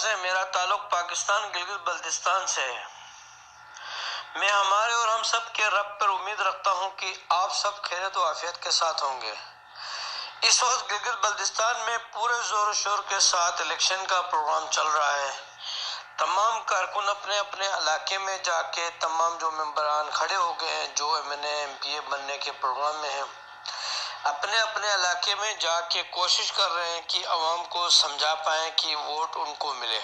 الفاظ ہیں، میرا تعلق پاکستان گلگت بلتستان سے ہے۔ میں ہمارے اور ہم سب کے رب پر امید رکھتا ہوں کہ آپ سب خیریت و عافیت کے ساتھ ہوں گے۔ اس وقت گلگت بلتستان میں پورے زور و شور کے ساتھ الیکشن کا پروگرام چل رہا ہے۔ تمام کارکن اپنے اپنے علاقے میں جا کے، تمام جو ممبران کھڑے ہو گئے ہیں، جو MNA بننے کے پروگرام میں ہیں، اپنے اپنے علاقے میں جا کے کوشش کر رہے ہیں کہ عوام کو سمجھا پائیں کہ ووٹ ان کو ملے۔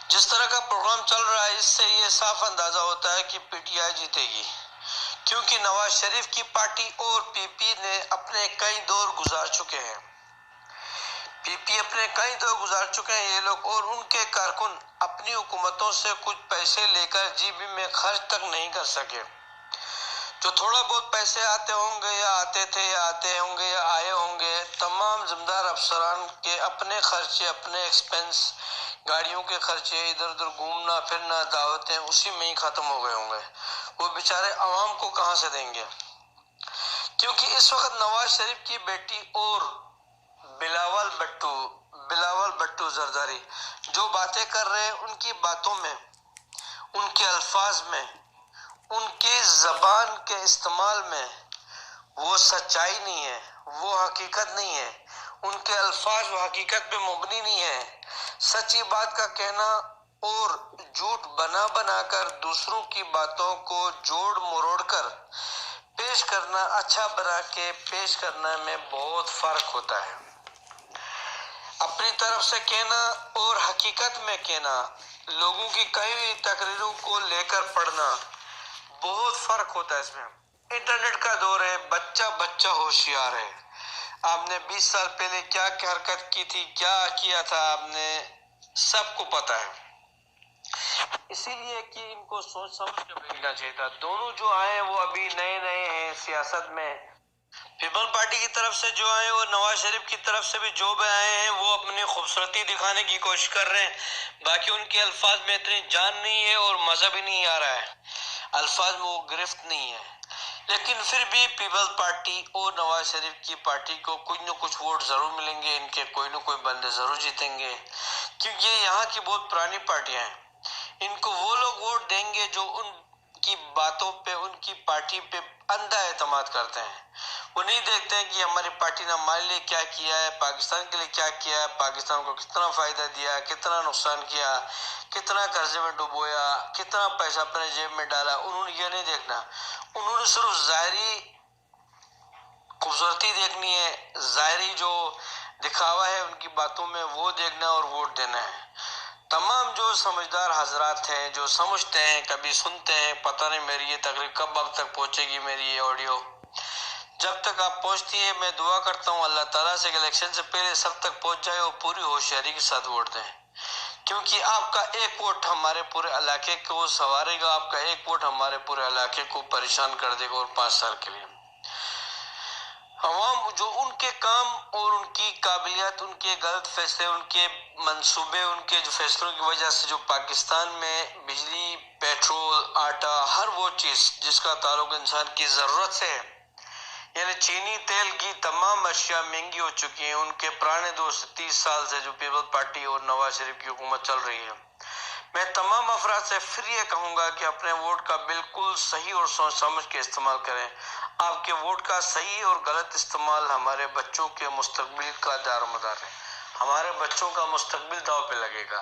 جس طرح کا پروگرام چل رہا ہے، اس سے یہ صاف اندازہ ہوتا ہے کہ PTI جیتے گی، کیونکہ نواز شریف کی پارٹی اور PP نے اپنے کئی دور گزار چکے ہیں۔ PP اپنے کئی دور گزار چکے ہیں یہ لوگ، اور ان کے کارکن اپنی حکومتوں سے کچھ پیسے لے کر GB میں خرچ تک نہیں کر سکے۔ جو تھوڑا بہت پیسے آتے ہوں گے یا آتے تھے یا آتے ہوں گے یا آئے ہوں گے، تمام ذمہ دار افسران کے اپنے خرچے، اپنے ایکسپنس، گاڑیوں کے خرچے، ادھر ادھر گھومنا پھرنا، دعوتیں، اسی میں ہی ختم ہو گئے ہوں گے۔ وہ بیچارے عوام کو کہاں سے دیں گے؟ کیونکہ اس وقت نواز شریف کی بیٹی اور بلاول بھٹو زرداری جو باتیں کر رہے ہیں، ان کی باتوں میں، ان کے الفاظ میں، ان کے زبان کے استعمال میں وہ سچائی نہیں ہے، وہ حقیقت نہیں ہے۔ ان کے الفاظ وہ حقیقت پہ مبنی نہیں ہے۔ سچی بات کا کہنا اور جھوٹ بنا بنا کر دوسروں کی باتوں کو جوڑ مروڑ کر پیش کرنا، اچھا بنا کے پیش کرنا میں بہت فرق ہوتا ہے۔ اپنی طرف سے کہنا اور حقیقت میں کہنا، لوگوں کی کئی ہوئی تقریروں کو لے کر پڑھنا، بہت فرق ہوتا ہے اس میں۔ انٹرنیٹ کا دور ہے، بچہ بچہ ہوشیار ہے۔ آپ نے 20 سال پہلے کیا حرکت کی تھی، کیا کیا تھا، آپ نے سب کو پتا ہے۔ اسی لیے کہ ان کو سوچ سمجھ کے بھیجنا چاہیے تھا۔ دونوں جو آئے وہ ابھی نئے نئے ہیں سیاست میں۔ پیپل پارٹی کی طرف سے جو آئے اور نواز شریف کی طرف سے بھی جو بھی آئے ہیں، وہ اپنی خوبصورتی دکھانے کی کوشش کر رہے ہیں۔ باقی ان کے الفاظ میں اتنی جان نہیں ہے اور مزہ بھی نہیں آ رہا ہے، الفاظ میں وہ گرفت نہیں ہے۔ لیکن پھر بھی پیپل پارٹی اور نواز شریف کی پارٹی کو کچھ نہ کچھ ووٹ ضرور ملیں گے، ان کے کوئی نہ کوئی بندے ضرور جیتیں گے، کیونکہ یہ یہاں کی بہت پرانی پارٹیاں ہیں۔ ان کو وہ لوگ ووٹ دیں گے جو ان کی باتوں پہ، ان کی پارٹی پہ اندھا اعتماد کرتے ہیں۔ وہ نہیں دیکھتے ہیں کہ ہماری پارٹی نے ہمارے لیے کیا کیا ہے، پاکستان کے لیے کیا کیا ہے، پاکستان کو کتنا فائدہ دیا، کتنا نقصان کیا، کتنا قرضے میں ڈبویا، کتنا پیسہ اپنے جیب میں ڈالا۔ انہوں نے یہ نہیں دیکھنا، انہوں نے صرف ظاہری خوبصورتی دیکھنی ہے، ظاہری جو دکھاوا ہے ان کی باتوں میں وہ دیکھنا اور ووٹ دینا ہے۔ تمام جو سمجھدار حضرات ہیں، جو سمجھتے ہیں، کبھی سنتے ہیں، پتہ نہیں میری یہ تقریر کب اب تک پہنچے گی، میری یہ آڈیو جب تک آپ پہنچتی ہے، میں دعا کرتا ہوں اللہ تعالیٰ سے کہ الیکشن سے پہلے سب تک پہنچ جائے اور پوری ہوشیاری کے ساتھ ووٹ دیں، کیونکہ آپ کا ایک ووٹ ہمارے پورے علاقے کو سنوارے گا، آپ کا ایک ووٹ ہمارے پورے علاقے کو پریشان کر دے گا، اور 5 سال کے لیے۔ عوام جو ان کے کام اور ان کی قابلیت، ان کے غلط فیصلے، ان کے منصوبے، ان کے جو فیصلوں کی وجہ سے جو پاکستان میں بجلی، پیٹرول، آٹا، ہر وہ چیز جس کا تعلق انسان کی ضرورت سے ہے، یعنی چینی، تیل کی تمام اشیاء مہنگی ہو چکی ہیں۔ ان کے پرانے 30 سال سے جو پیپل پارٹی اور نواز شریف کی حکومت چل رہی ہے، میں تمام افراد سے پھر یہ کہوں گا کہ اپنے ووٹ کا بالکل صحیح اور سوچ سمجھ کے استعمال کریں۔ آپ کے ووٹ کا صحیح اور غلط استعمال ہمارے بچوں کے مستقبل کا دار و مدار ہے، ہمارے بچوں کا مستقبل داؤ پہ لگے گا۔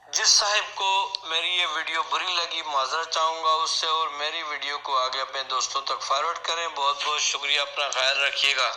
جس صاحب کو میری یہ ویڈیو بری لگی، معذرت چاہوں گا اس سے، اور میری ویڈیو کو آگے اپنے دوستوں تک فارورڈ کریں۔ بہت بہت شکریہ، اپنا خیال رکھیے گا۔